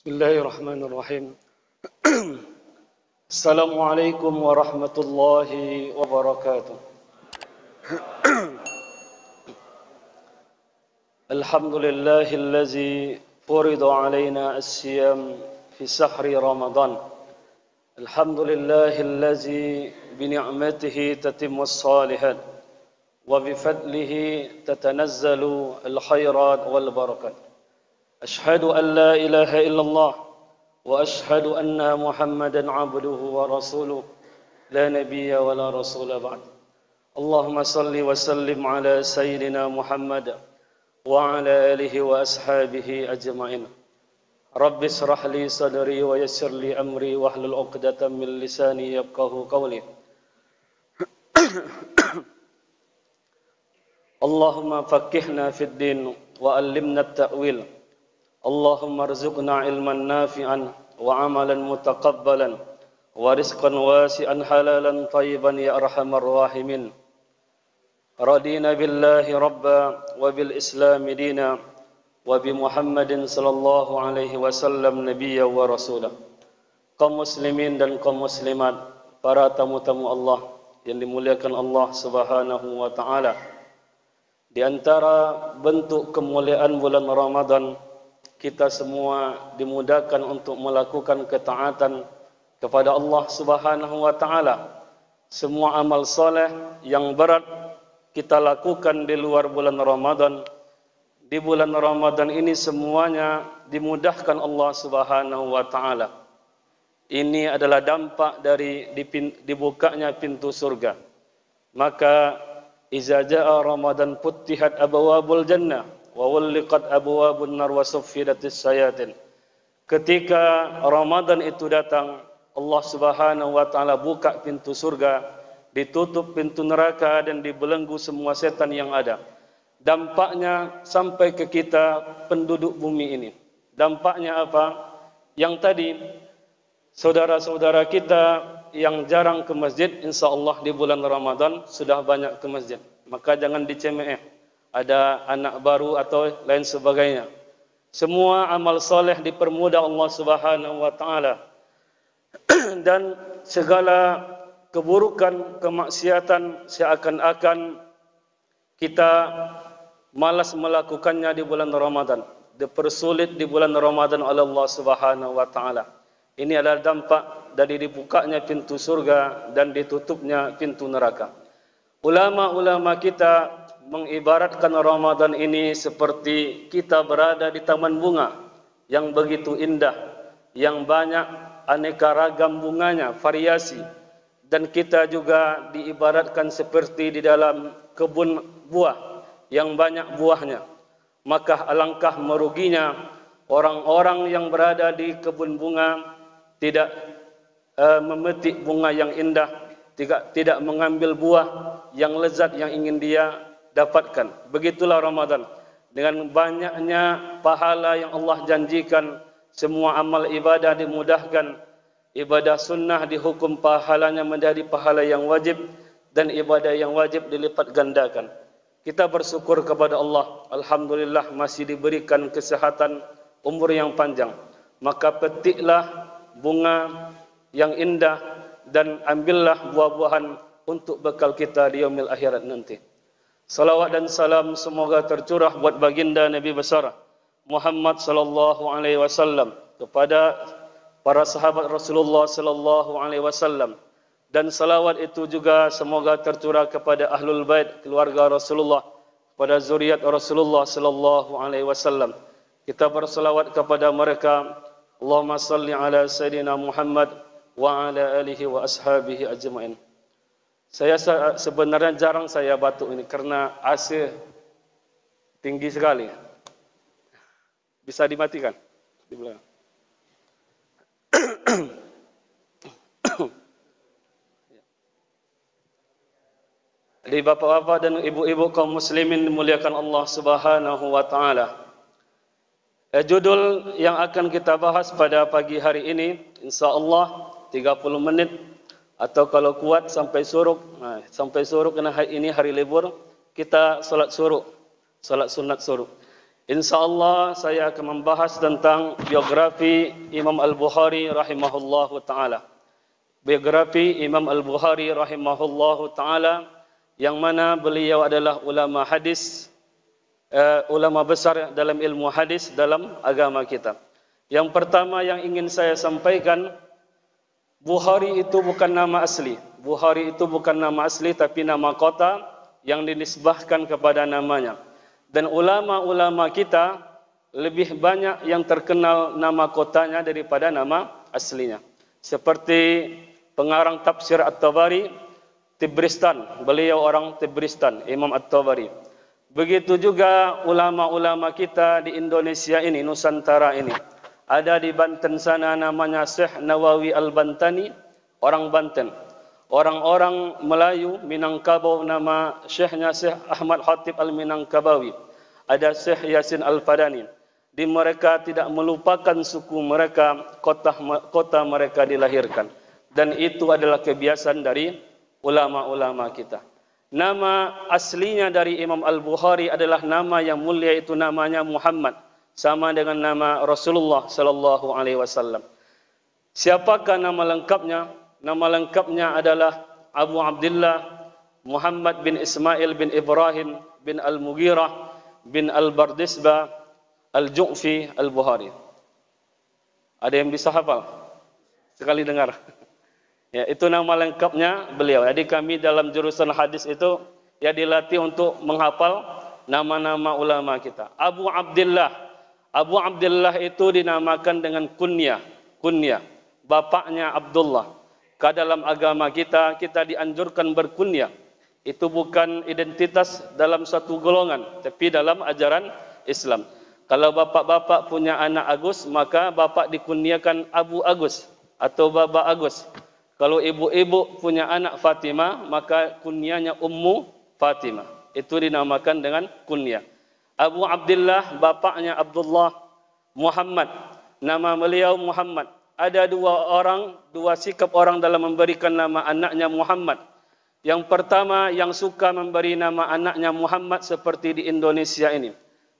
Bismillahirrahmanirrahim. Assalamualaikum warahmatullahi wabarakatuh. Alhamdulillahillazi furida alaina as-siyam fi sahri Ramadan. Alhamdulillahillazi bi ni'matihi tatimmu as-salihat wa bi fadlihi tatanazzalu al-khairat wal barakat. Ashhadu an la ilaha illallah وأشهد أن محمدا عبده ورسوله لا نبي ولا رسول بعد اللهم صل وسلم على سيدنا محمد وعلى آله وأصحابه أجمعين رب اشرح لي صدري ويسر لي أمري واحلل عقدة من لساني يفقهوا قولي اللهم فقهنا في الدين وعلمنا التأويل اللهم ارزقنا علما نافعا وعملا متقبلا ورزقا واسعا حلالا طيبا يا ارحم الراحمين رضينا بالله ربا وبالاسلام دينا وبمحمد صلى الله عليه وسلم نبيا ورسولا kaum muslimin dan kaum muslimat para tamu-tamu Allah yang dimuliakan Allah Subhanahu wa taala di antara bentuk kemuliaan bulan Ramadan kita semua dimudahkan untuk melakukan ketaatan kepada Allah Subhanahu wa taala. Semua amal soleh yang berat kita lakukan di luar bulan Ramadan. Di bulan Ramadan ini semuanya dimudahkan Allah Subhanahu wa taala. Ini adalah dampak dari dibukanya pintu surga. Maka iza jaa Ramadan futtihat abwabul jannah wa walliqat abwabun nar wa suffidatis sayatin. Ketika Ramadan itu datang, Allah Subhanahu wa taala buka pintu surga, ditutup pintu neraka dan dibelenggu semua setan yang ada. Dampaknya sampai ke kita penduduk bumi ini. Dampaknya apa? Yang tadi saudara-saudara kita yang jarang ke masjid, insyaallah di bulan Ramadan sudah banyak ke masjid. Maka jangan dicemeh. Ada anak baru atau lain sebagainya. Semua amal soleh dipermudah Allah Subhanahu wa taala. Dan segala keburukan, kemaksiatan seakan-akan kita malas melakukannya di bulan Ramadan. Dipersulit di bulan Ramadan oleh Allah Subhanahu wa taala. Ini adalah dampak dari dibukanya pintu surga dan ditutupnya pintu neraka. Ulama-ulama kita mengibaratkan Ramadan ini seperti kita berada di taman bunga yang begitu indah, yang banyak aneka ragam bunganya, variasi. Dan kita juga diibaratkan seperti di dalam kebun buah yang banyak buahnya. Maka alangkah meruginya orang-orang yang berada di kebun bunga tidak memetik bunga yang indah, tidak mengambil buah yang lezat yang ingin dia dapatkan. Begitulah Ramadan. Dengan banyaknya pahala yang Allah janjikan, semua amal ibadah dimudahkan. Ibadah sunnah dihukum pahalanya menjadi pahala yang wajib, dan ibadah yang wajib dilipat gandakan. Kita bersyukur kepada Allah. Alhamdulillah masih diberikan kesehatan, umur yang panjang. Maka petiklah bunga yang indah dan ambillah buah-buahan untuk bekal kita di yaumil akhirat nanti. Salawat dan salam semoga tercurah buat baginda Nabi besar Muhammad sallallahu alaihi wasallam, kepada para sahabat Rasulullah sallallahu alaihi wasallam, dan salawat itu juga semoga tercurah kepada ahlul bait, keluarga Rasulullah, kepada zuriat Rasulullah sallallahu alaihi wasallam. Kita berselawat kepada mereka. Allahumma salli ala sayidina Muhammad wa ala alihi wa ashabihi ajma'in. Saya sebenarnya jarang saya batuk ini karena AC tinggi sekali. Bisa dimatikan di belakang. Jadi bapak-bapak dan ibu-ibu kaum muslimin dimuliakan Allah Subhanahu wa taala. Judul yang akan kita bahas pada pagi hari ini insyaallah 30 menit atau kalau kuat sampai suruk. Sampai suruk karena hari ini hari libur, kita salat suruk, salat sunat suruk. InsyaAllah saya akan membahas tentang biografi Imam Al-Bukhari rahimahullahu ta'ala. Biografi Imam Al-Bukhari rahimahullahu ta'ala, yang mana beliau adalah ulama hadis, ulama besar dalam ilmu hadis dalam agama kita. Yang pertama yang ingin saya sampaikan, Bukhari itu bukan nama asli. Bukhari itu bukan nama asli, tapi nama kota yang dinisbahkan kepada namanya. Dan ulama-ulama kita lebih banyak yang terkenal nama kotanya daripada nama aslinya. Seperti pengarang tafsir At-Tabari, Tibristan. Beliau orang Tibristan, Imam At-Tabari. Begitu juga ulama-ulama kita di Indonesia ini, Nusantara ini. Ada di Banten sana namanya Syekh Nawawi Al-Bantani, orang Banten. Orang-orang Melayu Minangkabau nama syekhnya Syekh Ahmad Khatib Al-Minangkabawi. Ada Syekh Yasin Al-Fadani. Di mereka tidak melupakan suku mereka, kota mereka dilahirkan. Dan itu adalah kebiasaan dari ulama-ulama kita. Nama aslinya dari Imam Al-Bukhari adalah nama yang mulia, itu namanya Muhammad. Sama dengan nama Rasulullah sallallahu alaihi wasallam. Siapakah nama lengkapnya? Nama lengkapnya adalah Abu Abdullah Muhammad bin Ismail bin Ibrahim bin Al-Mughirah bin Al-Bardisbah Al-Ju'fi Al-Bukhari. Ada yang bisa hafal? Sekali dengar. Ya, itu nama lengkapnya beliau. Jadi kami dalam jurusan hadis itu ya dilatih untuk menghafal nama-nama ulama kita. Abu Abdullah. Abu Abdullah itu dinamakan dengan kunyah. Kunyah. Bapaknya Abdullah. Dalam agama kita, kita dianjurkan berkunyah. Itu bukan identitas dalam satu golongan, tapi dalam ajaran Islam. Kalau bapak-bapak punya anak Agus, maka bapak dikunyakan Abu Agus atau Baba Agus. Kalau ibu-ibu punya anak Fatimah, maka kunyahnya Ummu Fatimah. Itu dinamakan dengan kunyah. Abu Abdullah, bapaknya Abdullah Muhammad. Nama beliau Muhammad. Ada dua sikap orang dalam memberikan nama anaknya Muhammad. Yang pertama, yang suka memberi nama anaknya Muhammad seperti di Indonesia ini.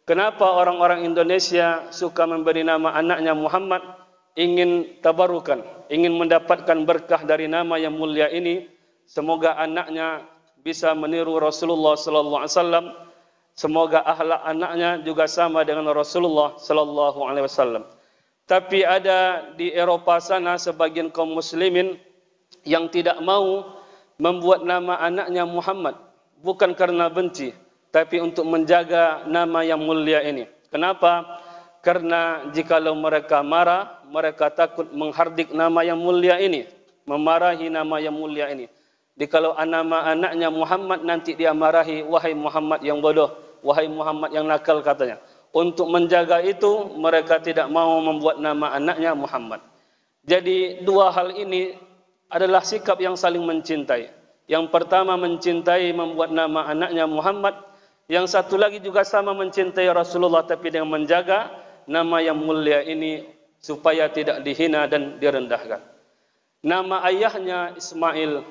Kenapa orang-orang Indonesia suka memberi nama anaknya Muhammad? Ingin tabarukan, ingin mendapatkan berkah dari nama yang mulia ini. Semoga anaknya bisa meniru Rasulullah sallallahu alaihi wasallam. Semoga akhlak anaknya juga sama dengan Rasulullah sallallahu alaihi wasallam. Tapi ada di Eropah sana sebagian kaum muslimin yang tidak mau membuat nama anaknya Muhammad, bukan karena benci, tapi untuk menjaga nama yang mulia ini. Kenapa? Karena jikalau mereka marah, mereka takut menghardik nama yang mulia ini, memarahi nama yang mulia ini. Jikalau nama anaknya Muhammad, nanti dia marahi, wahai Muhammad yang bodoh, wahai Muhammad yang nakal, katanya. Untuk menjaga itu, mereka tidak mau membuat nama anaknya Muhammad. Jadi dua hal ini adalah sikap yang saling mencintai. Yang pertama mencintai membuat nama anaknya Muhammad. Yang satu lagi juga sama mencintai Rasulullah, tapi dengan menjaga nama yang mulia ini supaya tidak dihina dan direndahkan. Nama ayahnya Ismail,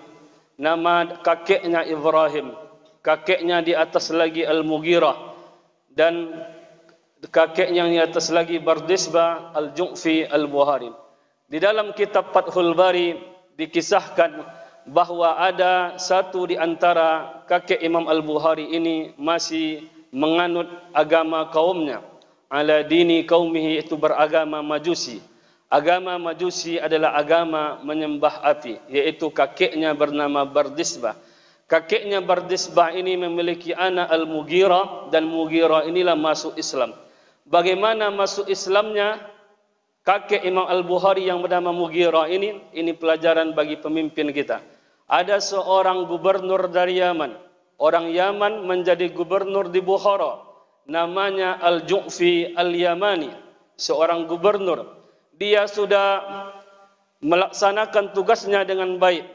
nama kakeknya Ibrahim, kakeknya di atas lagi Al-Mughirah, dan kakeknya di atas lagi Bardisbah Al-Ju'fi Al-Bukhari. Di dalam kitab Fathul Bari dikisahkan bahawa ada satu di antara kakek Imam Al-Bukhari ini masih menganut agama kaumnya. Ala dini qaumihi, itu beragama Majusi. Agama Majusi adalah agama menyembah api, yaitu kakeknya bernama Bardisbah. Kakeknya Bardisbah ini memiliki anak Al-Mughirah, dan Mughirah inilah masuk Islam. Bagaimana masuk Islamnya kakek Imam Al-Bukhari yang bernama Mughirah ini pelajaran bagi pemimpin kita. Ada seorang gubernur dari Yaman. Orang Yaman menjadi gubernur di Bukhara. Namanya Al-Ju'fi Al-Yamani. Seorang gubernur. Dia sudah melaksanakan tugasnya dengan baik.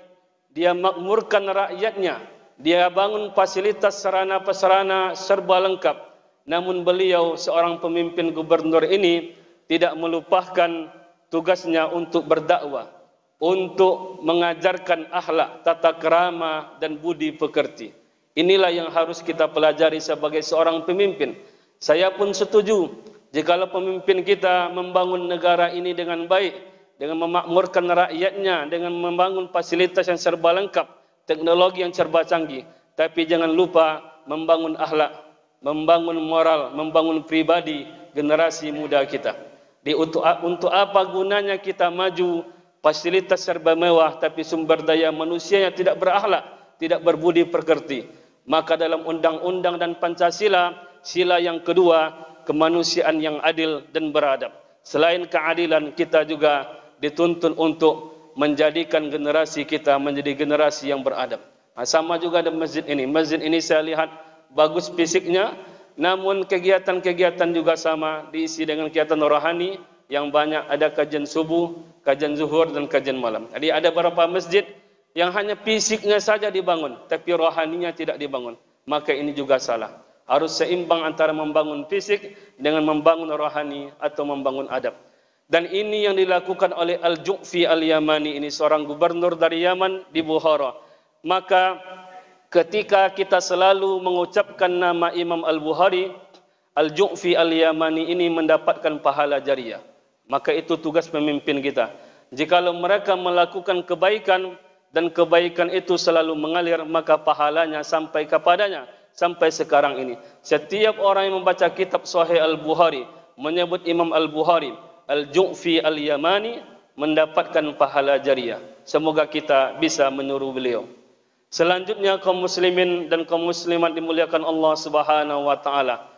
Dia makmurkan rakyatnya. Dia bangun fasilitas sarana-prasarana serba lengkap. Namun beliau seorang pemimpin gubernur ini tidak melupakan tugasnya untuk berdakwah, untuk mengajarkan akhlak, tata krama dan budi pekerti. Inilah yang harus kita pelajari sebagai seorang pemimpin. Saya pun setuju jikalau pemimpin kita membangun negara ini dengan baik, dengan memakmurkan rakyatnya, dengan membangun fasilitas yang serba lengkap, teknologi yang serba canggih. Tapi jangan lupa membangun akhlak, membangun moral, membangun pribadi generasi muda kita. Untuk apa gunanya kita maju fasilitas serba mewah tapi sumber daya manusianya tidak berakhlak, tidak berbudi pekerti. Maka dalam undang-undang dan Pancasila, sila yang kedua, kemanusiaan yang adil dan beradab. Selain keadilan, kita juga dituntun untuk menjadikan generasi kita menjadi generasi yang beradab. Sama juga dengan masjid ini. Masjid ini saya lihat bagus fisiknya, namun kegiatan-kegiatan juga sama, diisi dengan kegiatan rohani yang banyak. Ada kajian subuh, kajian zuhur dan kajian malam. Jadi ada beberapa masjid yang hanya fisiknya saja dibangun, tapi rohaninya tidak dibangun. Maka ini juga salah. Harus seimbang antara membangun fisik dengan membangun rohani atau membangun adab. Dan ini yang dilakukan oleh Al-Ju'fi Al-Yamani, ini seorang gubernur dari Yaman di Bukhara. Maka ketika kita selalu mengucapkan nama Imam Al-Bukhari, Al-Ju'fi Al-Yamani ini mendapatkan pahala jariah. Maka itu tugas pemimpin kita. Jikalau mereka melakukan kebaikan dan kebaikan itu selalu mengalir, maka pahalanya sampai kepadanya sampai sekarang ini. Setiap orang yang membaca kitab Sahih Al-Bukhari menyebut Imam Al-Bukhari, Al-Ju'fi Al-Yamani, mendapatkan pahala jariah. Semoga kita bisa meniru beliau. Selanjutnya kaum muslimin dan kaum muslimat dimuliakan Allah Subhanahu wa taala.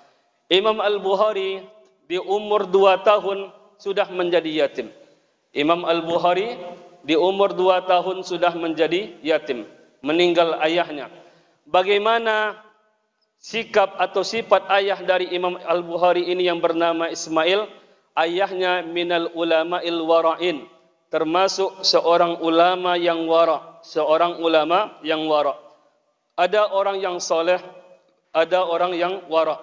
Imam Al-Bukhari di umur 2 tahun sudah menjadi yatim. Imam Al-Bukhari di umur 2 tahun sudah menjadi yatim, meninggal ayahnya. Bagaimana sikap atau sifat ayah dari Imam Al-Bukhari ini yang bernama Ismail? Ayahnya minal ulama'il wara'in, termasuk seorang ulama yang wara', seorang ulama yang wara'. Ada orang yang soleh, ada orang yang wara'.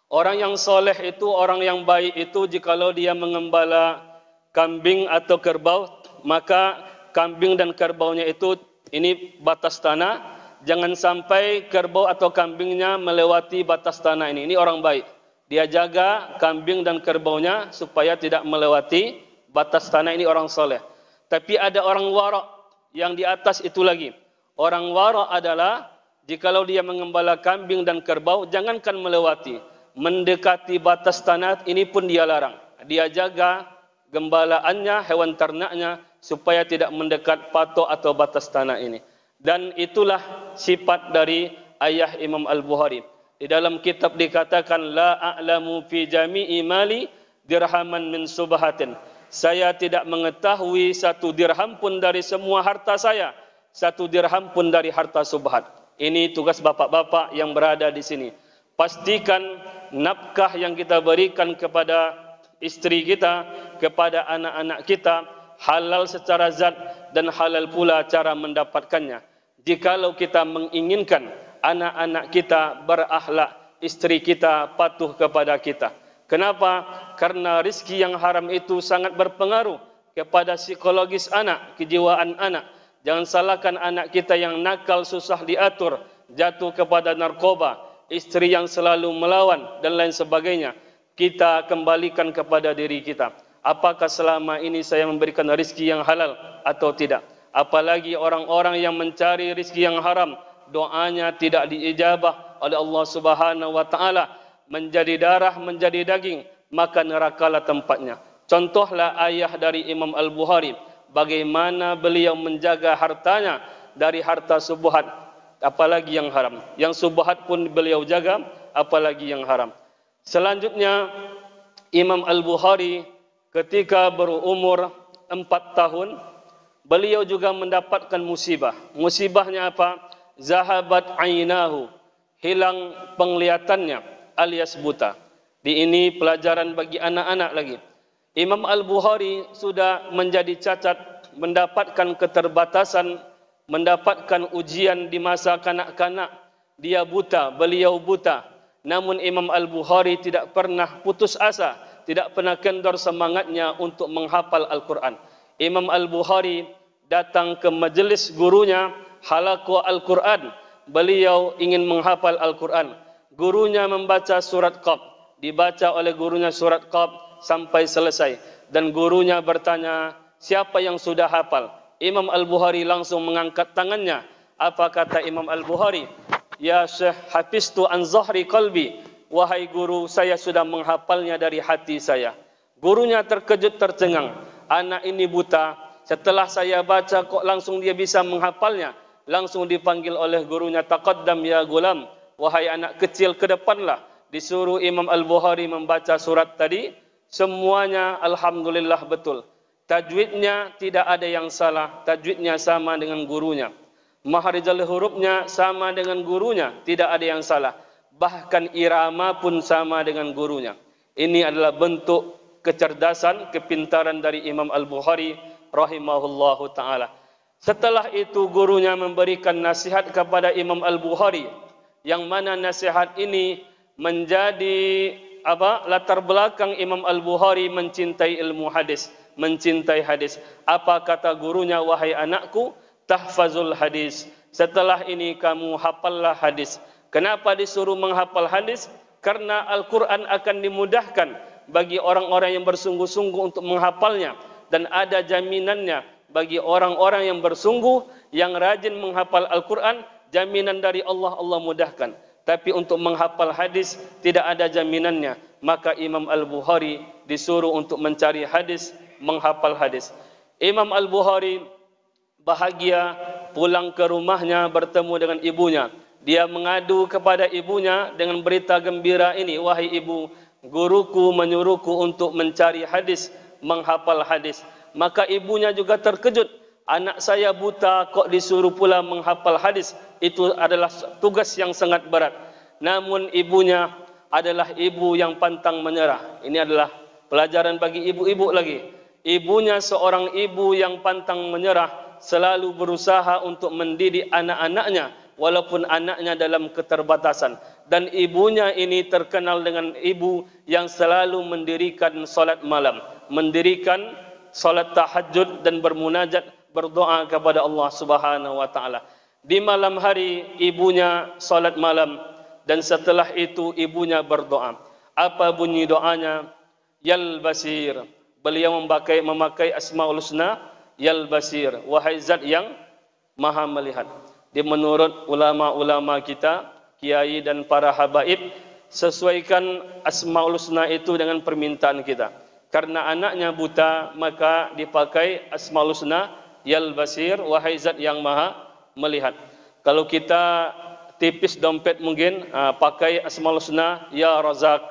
Orang yang soleh itu, orang yang baik itu, jikalau dia mengembala kambing atau kerbau, maka kambing dan kerbaunya itu, ini batas tanah, jangan sampai kerbau atau kambingnya melewati batas tanah ini. Ini orang baik. Dia jaga kambing dan kerbaunya supaya tidak melewati batas tanah, ini orang soleh. Tapi ada orang wara' yang di atas itu lagi. Orang wara' adalah jikalau dia mengembala kambing dan kerbau, jangankan melewati, mendekati batas tanah ini pun dia larang. Dia jaga gembalaannya, hewan ternaknya, supaya tidak mendekat patok atau batas tanah ini. Dan itulah sifat dari ayah Imam Al-Bukhari. Di dalam kitab dikatakan, la a'lamu fi jami'i mali dirhaman min subhatin. Saya tidak mengetahui 1 dirham pun dari semua harta saya, 1 dirham pun dari harta subhat. Ini tugas bapak-bapak yang berada di sini. Pastikan nafkah yang kita berikan kepada istri kita, kepada anak-anak kita, halal secara zat dan halal pula cara mendapatkannya. Jikalau kita menginginkan anak-anak kita berakhlak, istri kita patuh kepada kita. Kenapa? Karena rizki yang haram itu sangat berpengaruh kepada psikologis anak, kejiwaan anak. Jangan salahkan anak kita yang nakal, susah diatur, jatuh kepada narkoba, istri yang selalu melawan dan lain sebagainya. Kita kembalikan kepada diri kita. Apakah selama ini saya memberikan rizki yang halal atau tidak? Apalagi orang-orang yang mencari rizki yang haram, doanya tidak diijabah oleh Allah Subhanahu wa taala, menjadi darah, menjadi daging, maka nerakalah tempatnya. Contohlah ayah dari Imam Al-Bukhari, bagaimana beliau menjaga hartanya dari harta subhat, apalagi yang haram. Yang subhat pun beliau jaga, apalagi yang haram. Selanjutnya Imam Al-Bukhari ketika berumur 4 tahun, beliau juga mendapatkan musibah. Musibahnya apa? Zahabat ainahu, hilang penglihatannya alias buta. Di ini pelajaran bagi anak-anak lagi. Imam Al-Bukhari sudah menjadi cacat, mendapatkan keterbatasan, mendapatkan ujian di masa kanak-kanak. Dia buta, beliau buta. Namun Imam Al-Bukhari tidak pernah putus asa, tidak pernah kendor semangatnya untuk menghafal Al-Quran. Imam Al-Bukhari datang ke majelis gurunya, halaqah Al-Quran. Beliau ingin menghafal Al-Quran. gurunya membaca surat Qaf. Dibaca oleh gurunya surat Qaf sampai selesai. Dan gurunya bertanya, siapa yang sudah hafal? Imam Al-Bukhari langsung mengangkat tangannya. Apa kata Imam Al-Bukhari? Ya Syekh, hafiztu an zahri qalbi. Wahai guru, saya sudah menghafalnya dari hati saya. Gurunya terkejut tercengang. Anak ini buta. Setelah saya baca kok langsung dia bisa menghafalnya. Langsung dipanggil oleh gurunya, taqaddam ya gulam. Wahai anak kecil, ke depanlah. Disuruh Imam Al-Bukhari membaca surat tadi. Semuanya alhamdulillah betul. Tajwidnya tidak ada yang salah. Tajwidnya sama dengan gurunya. Makharijul hurufnya sama dengan gurunya. Tidak ada yang salah. Bahkan irama pun sama dengan gurunya. Ini adalah bentuk kecerdasan, kepintaran dari Imam Al-Bukhari rahimahullahu ta'ala. Setelah itu gurunya memberikan nasihat kepada Imam Al-Bukhari, yang mana nasihat ini menjadi latar belakang Imam Al-Bukhari mencintai ilmu hadis, mencintai hadis. Apa kata gurunya? Wahai anakku, tahfazul hadis. Setelah ini kamu hafallah hadis. Kenapa disuruh menghafal hadis? Karena Al-Quran akan dimudahkan bagi orang-orang yang bersungguh-sungguh untuk menghafalnya, dan ada jaminannya bagi orang-orang yang bersungguh, yang rajin menghafal Al-Quran. Jaminan dari Allah, Allah mudahkan. Tapi untuk menghafal hadis tidak ada jaminannya. Maka Imam Al-Bukhari disuruh untuk mencari hadis, menghafal hadis. Imam Al-Bukhari bahagia pulang ke rumahnya bertemu dengan ibunya. Dia mengadu kepada ibunya dengan berita gembira ini, wahai ibu, guruku menyuruhku untuk mencari hadis, menghafal hadis. Maka ibunya juga terkejut. Anak saya buta kok disuruh pula menghafal hadis. Itu adalah tugas yang sangat berat. Namun ibunya adalah ibu yang pantang menyerah. Ini adalah pelajaran bagi ibu-ibu lagi. Ibunya seorang ibu yang pantang menyerah, selalu berusaha untuk mendidik anak-anaknya walaupun anaknya dalam keterbatasan. Dan ibunya ini terkenal dengan ibu yang selalu mendirikan salat malam, mendirikan salat tahajud dan bermunajat, berdoa kepada Allah Subhanahu wa taala. Di malam hari ibunya salat malam, dan setelah itu ibunya berdoa. Apa bunyi doanya? Yal Basir. Beliau memakai Asmaul Husna, Yal Basir, wahai zat yang maha melihat. Di menurut ulama-ulama kita, kiai dan para habaib, sesuaikan Asmaul Husna itu dengan permintaan kita. Karena anaknya buta, maka dipakai Asmaul Husna, Yal Basir, wahai zat yang maha melihat. Kalau kita tipis dompet mungkin, pakai Asmaul Husna, Ya Razak,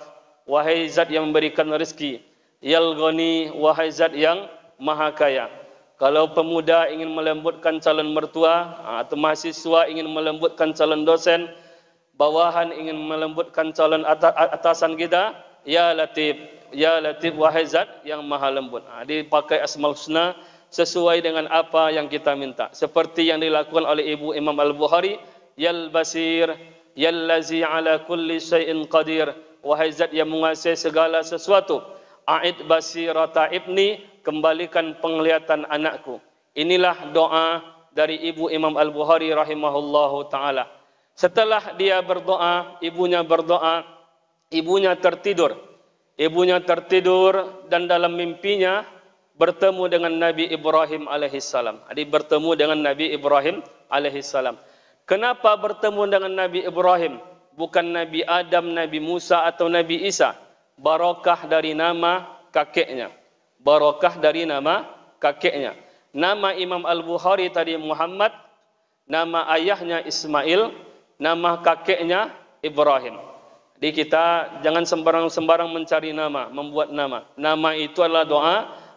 wahai zat yang memberikan rezeki. Yal Ghani, wahai zat yang maha kaya. Kalau pemuda ingin melembutkan calon mertua, atau mahasiswa ingin melembutkan calon dosen, bawahan ingin melembutkan calon atasan kita, Ya Latif, Ya Latif, wahai zat yang maha lembut. Dipakai Asmaul Husna sesuai dengan apa yang kita minta. Seperti yang dilakukan oleh ibu Imam Al-Bukhari, Yal Basir, Yal Lazi ala kulli syai'in qadir, wahai zat yang menguasai segala sesuatu. A'id basirata ibni, kembalikan penglihatan anakku. Inilah doa dari ibu Imam Al-Bukhari rahimahullahu ta'ala. Setelah dia berdoa, ibunya tertidur. Ibunya tertidur dan dalam mimpinya bertemu dengan Nabi Ibrahim alaihissalam. Jadi bertemu dengan Nabi Ibrahim alaihissalam. Kenapa bertemu dengan Nabi Ibrahim? Bukan Nabi Adam, Nabi Musa atau Nabi Isa. Barakah dari nama kakeknya. Barakah dari nama kakeknya. Nama Imam Al-Bukhari tadi Muhammad, nama ayahnya Ismail, nama kakeknya Ibrahim. Jadi kita jangan sembarang-sembarang mencari nama, membuat nama. Nama itu adalah doa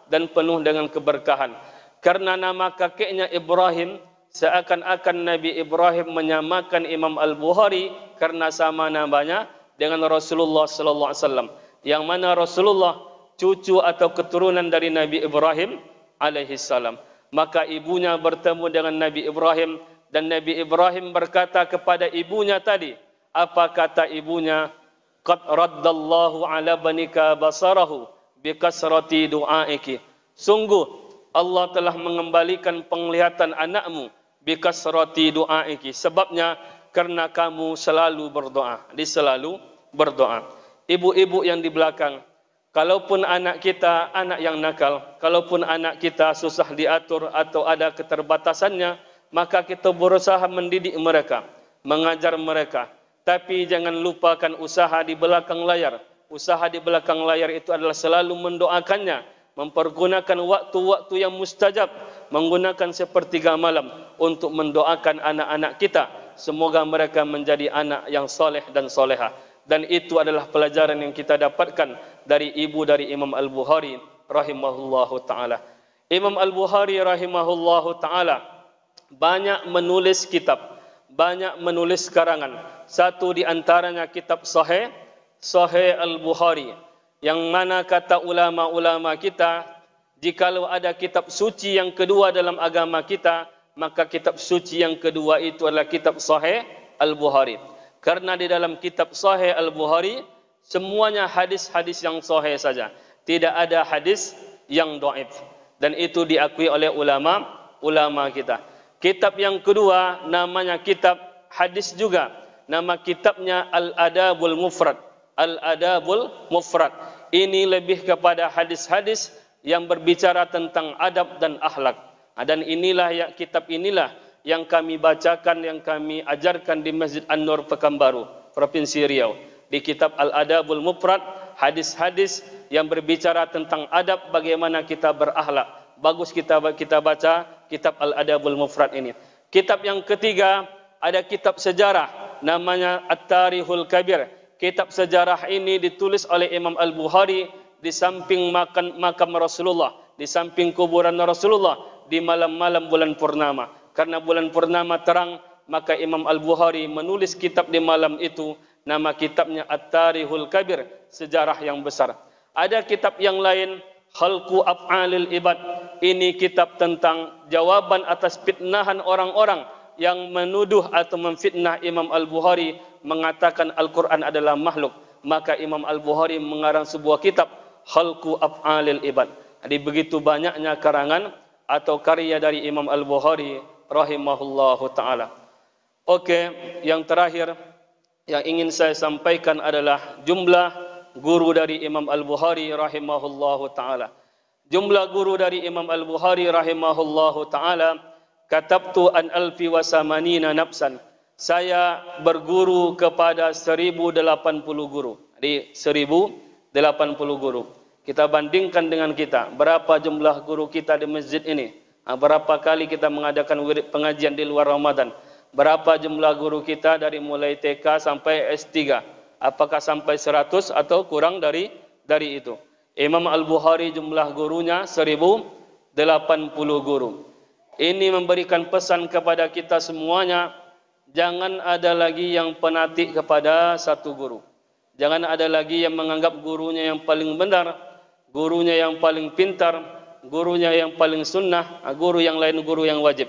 dan penuh dengan keberkahan. Karena nama kakeknya Ibrahim, seakan-akan Nabi Ibrahim menyamakan Imam Al-Bukhari karena sama namanya dengan Rasulullah sallallahu alaihi wasallam. Yang mana Rasulullah cucu atau keturunan dari Nabi Ibrahim alaihi salam. Maka ibunya bertemu dengan Nabi Ibrahim, dan Nabi Ibrahim berkata kepada ibunya tadi, apa kata ibunya? Qad raddallahu ala banika basarahu bikasrati du'aiki. Sungguh Allah telah mengembalikan penglihatan anakmu bikasrati du'aiki. Sebabnya karena kamu selalu berdoa. Dia selalu berdoa. Ibu-ibu yang di belakang, kalaupun anak kita anak yang nakal, kalaupun anak kita susah diatur atau ada keterbatasannya, maka kita berusaha mendidik mereka, mengajar mereka. Tapi jangan lupakan usaha di belakang layar. Usaha di belakang layar itu adalah selalu mendoakannya, mempergunakan waktu-waktu yang mustajab, menggunakan sepertiga malam untuk mendoakan anak-anak kita. Semoga mereka menjadi anak yang soleh dan soleha. Dan itu adalah pelajaran yang kita dapatkan dari ibu dari Imam Al-Bukhari rahimahullahu ta'ala. Imam Al-Bukhari rahimahullahu ta'ala banyak menulis kitab, banyak menulis karangan. Satu di antaranya kitab Sahih Al-Bukhari, yang mana kata ulama-ulama kita, jikalau ada kitab suci yang kedua dalam agama kita, maka kitab suci yang kedua itu adalah kitab Sahih Al-Bukhari. Karena di dalam kitab Sahih Al-Bukhari semuanya hadis-hadis yang sahih saja, tidak ada hadis yang dhaif, dan itu diakui oleh ulama kita. Kitab yang kedua namanya kitab hadis juga, nama kitabnya Al-Adabul Mufrad. Al-Adabul Mufrad ini lebih kepada hadis-hadis yang berbicara tentang adab dan akhlak. Dan inilah kitab inilah yang kami bacakan, yang kami ajarkan di Masjid An-Nur Pekanbaru, Provinsi Riau. Di kitab Al-Adabul Mufrad, hadis-hadis yang berbicara tentang adab, bagaimana kita berakhlak. Bagus kita baca kitab Al-Adabul Mufrad ini. Kitab yang ketiga ada kitab sejarah, namanya At-Tarikhul Kabir. Kitab sejarah ini ditulis oleh Imam Al-Bukhari di samping makam Rasulullah, di samping kuburan Rasulullah, di malam-malam bulan purnama. Karena bulan purnama terang, maka Imam Al-Bukhari menulis kitab di malam itu. Nama kitabnya At-Tarikhul Kabir, sejarah yang besar. Ada kitab yang lain, Khalqu Af'alil Ibad. Ini kitab tentang jawaban atas fitnahan orang-orang yang menuduh atau memfitnah Imam Al-Bukhari, mengatakan Al-Quran adalah makhluk. Maka Imam Al-Bukhari mengarang sebuah kitab, Khalqu Af'alil Ibad. Jadi begitu banyaknya karangan atau karya dari Imam Al-Bukhari rahimahullahu ta'ala. Okey, yang terakhir yang ingin saya sampaikan adalah jumlah guru dari Imam Al-Bukhari rahimahullahu ta'ala. Jumlah guru dari Imam Al-Bukhari rahimahullahu ta'ala, katabtu an alfi wa samanina nafsan. Saya berguru kepada 1080 guru. Jadi 1080 guru. Kita bandingkan dengan kita, berapa jumlah guru kita di masjid ini? Berapa kali kita mengadakan pengajian di luar Ramadan? Berapa jumlah guru kita dari mulai TK sampai S3? Apakah sampai 100 atau kurang dari itu? Imam Al-Bukhari jumlah gurunya 1080 guru. Ini memberikan pesan kepada kita semuanya, jangan ada lagi yang penatik kepada satu guru. Jangan ada lagi yang menganggap gurunya yang paling benar, gurunya yang paling pintar, gurunya yang paling sunnah, guru yang lain guru yang wajib.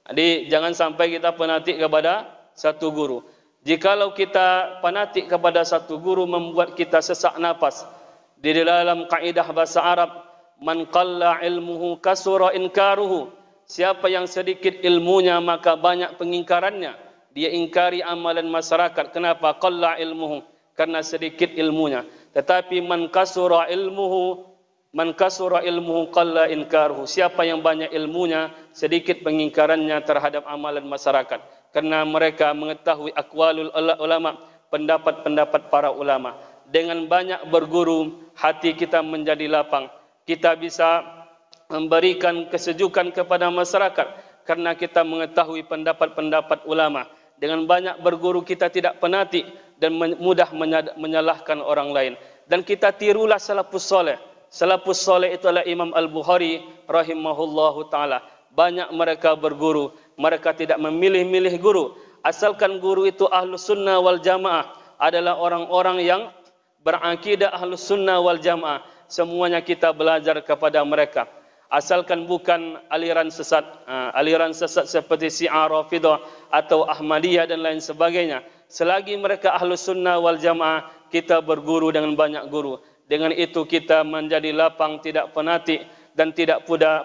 Jadi jangan sampai kita penatik kepada satu guru. Jikalau kita penatik kepada satu guru membuat kita sesak napas. Di dalam kaidah bahasa Arab, man qalla ilmuhu kasura inkaruhu. Siapa yang sedikit ilmunya maka banyak pengingkarannya. Dia ingkari amalan masyarakat. Kenapa? Qalla ilmuhu, karena sedikit ilmunya. Tetapi man kasura ilmuhu qalla inkaruhu. Siapa yang banyak ilmunya, sedikit pengingkarannya terhadap amalan masyarakat. Karena mereka mengetahui aqwalul ulama, pendapat-pendapat para ulama. Dengan banyak berguru, hati kita menjadi lapang. Kita bisa memberikan kesejukan kepada masyarakat karena kita mengetahui pendapat-pendapat ulama. Dengan banyak berguru kita tidak penatik dan mudah menyalahkan orang lain. Dan kita tirulah salafus soleh. Salafus soleh itu adalah Imam Al-Bukhari rahimahullahu ta'ala. Banyak mereka berguru. Mereka tidak memilih-milih guru. Asalkan guru itu ahlus sunnah wal jamaah, adalah orang-orang yang berakidah ahlus sunnah wal jamaah. Semuanya kita belajar kepada mereka. Asalkan bukan aliran sesat. Aliran sesat seperti Syiah Rafidah atau Ahmadiyah dan lain sebagainya. Selagi mereka ahlus sunnah wal jamaah, kita berguru dengan banyak guru. Dengan itu kita menjadi lapang, tidak penatik dan tidak pula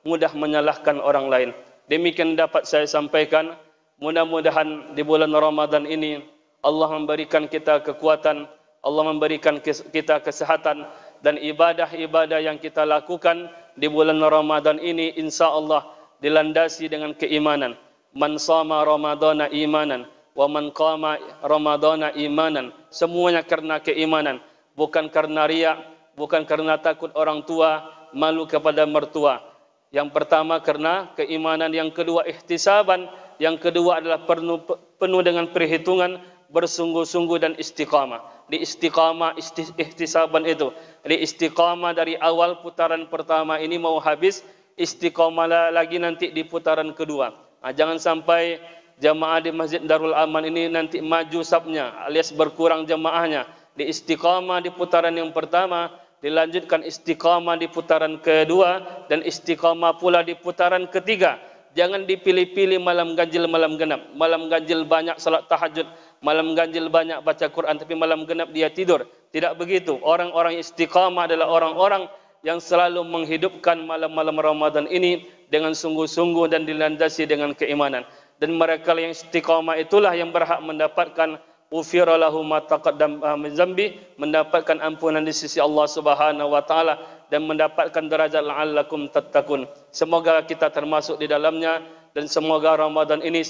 mudah menyalahkan orang lain. Demikian dapat saya sampaikan. Mudah-mudahan di bulan Ramadan ini Allah memberikan kita kekuatan, Allah memberikan kita kesehatan, dan ibadah-ibadah yang kita lakukan di bulan Ramadan ini insya Allah dilandasi dengan keimanan. Man shama Ramadana imanan wa man qama Ramadana imanan. Semuanya karena keimanan, bukan karena riya, bukan karena takut orang tua, malu kepada mertua. Yang pertama karena keimanan, yang kedua ihtisaban, yang kedua adalah penuh dengan perhitungan, bersungguh-sungguh dan istiqamah. Di istiqamah, ihtisaban itu. Di istiqamah dari awal putaran pertama ini mau habis, istiqamah lagi nanti di putaran kedua. Jangan sampai jamaah di Masjid Darul Aman ini nanti maju sapnya alias berkurang jamaahnya. Di istiqamah di putaran yang pertama, dilanjutkan istiqamah di putaran kedua, dan istiqamah pula di putaran ketiga. Jangan dipilih-pilih malam ganjil, malam genap. Malam ganjil banyak salat tahajud, malam ganjil banyak baca Quran, tapi malam genap dia tidur. Tidak begitu. Orang-orang istiqamah adalah orang-orang yang selalu menghidupkan malam-malam Ramadan ini dengan sungguh-sungguh dan dilandasi dengan keimanan. Dan mereka yang istiqamah itulah yang berhak mendapatkan ufira lahu ma taqaddam min zambi, mendapatkan ampunan di sisi Allah Subhanahu wa taala dan mendapatkan derajat la'allakum tattaqun. Semoga kita termasuk di dalamnya, dan semoga Ramadan ini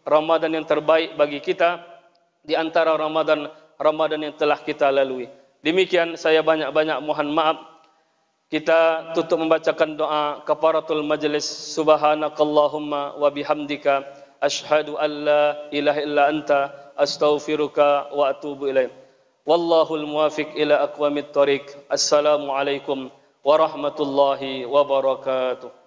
Ramadan yang terbaik bagi kita di antara Ramadan yang telah kita lalui. Demikian, saya banyak-banyak mohon maaf. Kita tutup membacakan doa kafaratul majlis. Subhanakallahumma wa bihamdika asyhadu an la ilaha illa anta astaghfiruka wa atubu ilaik. Wallahul muwafiq ila aqwamit thoriq. Assalamualaikum warahmatullahi wabarakatuh.